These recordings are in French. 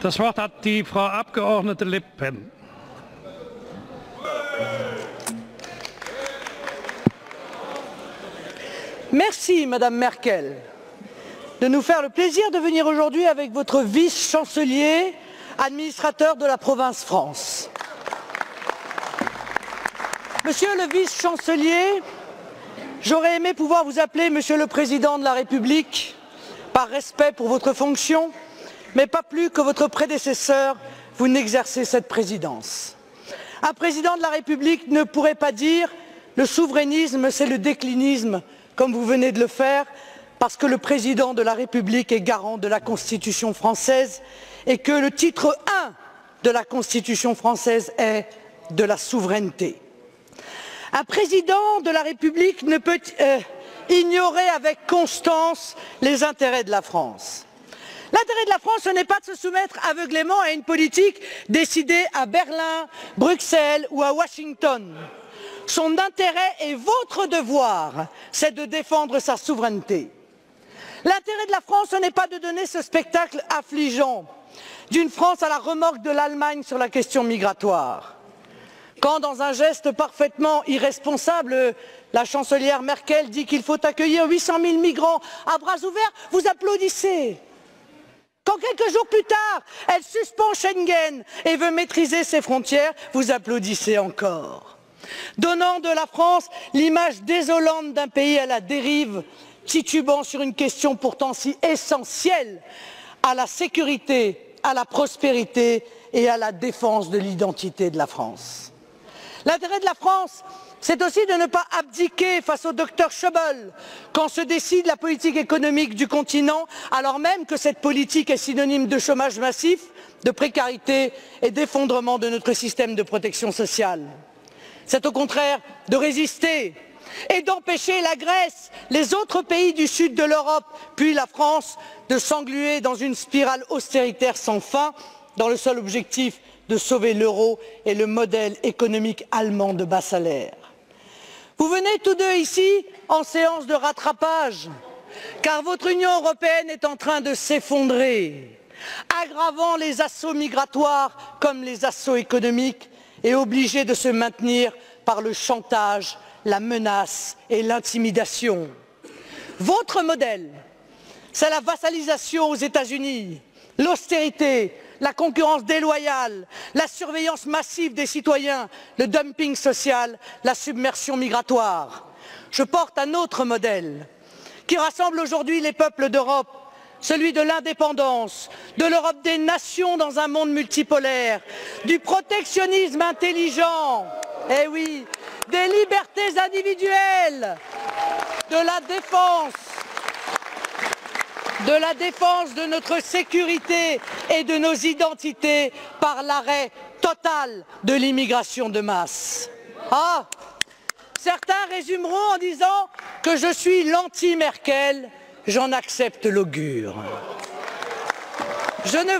Das Wort hat die Frau Abgeordnete Le Pen. Merci, Madame Merkel, de nous faire le plaisir de venir aujourd'hui avec votre vice-chancelier, administrateur de la province France. Monsieur le vice-chancelier, j'aurais aimé pouvoir vous appeler Monsieur le Président de la République, par respect pour votre fonction, mais pas plus que votre prédécesseur, vous n'exercez cette présidence. Un président de la République ne pourrait pas dire « le souverainisme, c'est le déclinisme », comme vous venez de le faire, parce que le président de la République est garant de la Constitution française et que le titre 1 de la Constitution française est de la souveraineté. Un président de la République ne peut ignorer avec constance les intérêts de la France. L'intérêt de la France, ce n'est pas de se soumettre aveuglément à une politique décidée à Berlin, Bruxelles ou à Washington. Son intérêt et votre devoir, c'est de défendre sa souveraineté. L'intérêt de la France, ce n'est pas de donner ce spectacle affligeant d'une France à la remorque de l'Allemagne sur la question migratoire. Quand, dans un geste parfaitement irresponsable, la chancelière Merkel dit qu'il faut accueillir 800 000 migrants à bras ouverts, vous applaudissez. Quand quelques jours plus tard, elle suspend Schengen et veut maîtriser ses frontières, vous applaudissez encore. Donnant de la France l'image désolante d'un pays à la dérive, titubant sur une question pourtant si essentielle à la sécurité, à la prospérité et à la défense de l'identité de la France. L'intérêt de la France, c'est aussi de ne pas abdiquer face au docteur Schäuble quand se décide la politique économique du continent, alors même que cette politique est synonyme de chômage massif, de précarité et d'effondrement de notre système de protection sociale. C'est au contraire de résister et d'empêcher la Grèce, les autres pays du sud de l'Europe, puis la France, de s'engluer dans une spirale austéritaire sans fin, dans le seul objectif de sauver l'euro et le modèle économique allemand de bas salaire. Vous venez tous deux ici en séance de rattrapage, car votre Union européenne est en train de s'effondrer, aggravant les assauts migratoires comme les assauts économiques, et obligé de se maintenir par le chantage, la menace et l'intimidation. Votre modèle, c'est la vassalisation aux États-Unis, l'austérité, la concurrence déloyale, la surveillance massive des citoyens, le dumping social, la submersion migratoire. Je porte un autre modèle qui rassemble aujourd'hui les peuples d'Europe, celui de l'indépendance, de l'Europe des nations dans un monde multipolaire, du protectionnisme intelligent, eh oui, des libertés individuelles, de la défense de notre sécurité et de nos identités par l'arrêt total de l'immigration de masse. Ah, certains résumeront en disant que je suis l'anti-Merkel. J'en accepte l'augure. Je ne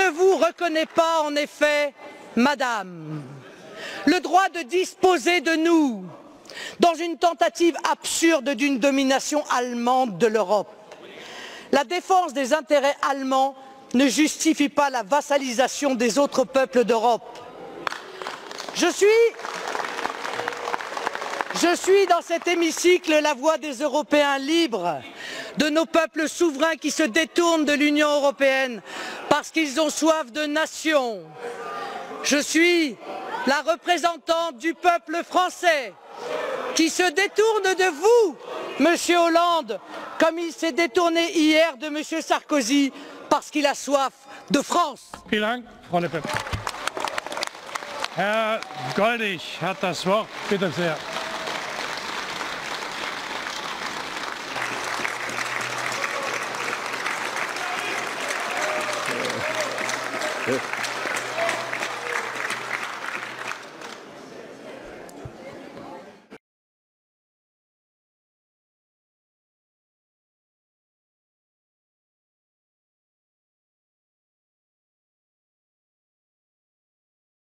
vous reconnais pas, en effet, Madame, le droit de disposer de nous dans une tentative absurde d'une domination allemande de l'Europe. La défense des intérêts allemands ne justifie pas la vassalisation des autres peuples d'Europe. Je suis dans cet hémicycle la voix des Européens libres, de nos peuples souverains qui se détournent de l'Union européenne parce qu'ils ont soif de nation. Je suis la représentante du peuple français qui se détourne de vous, Monsieur Hollande, comme il s'est détourné hier de Monsieur Sarkozy parce qu'il a soif de France. Vielen Dank, Frau Le Pen. Herr Gollnisch hat das Wort. Bitte sehr.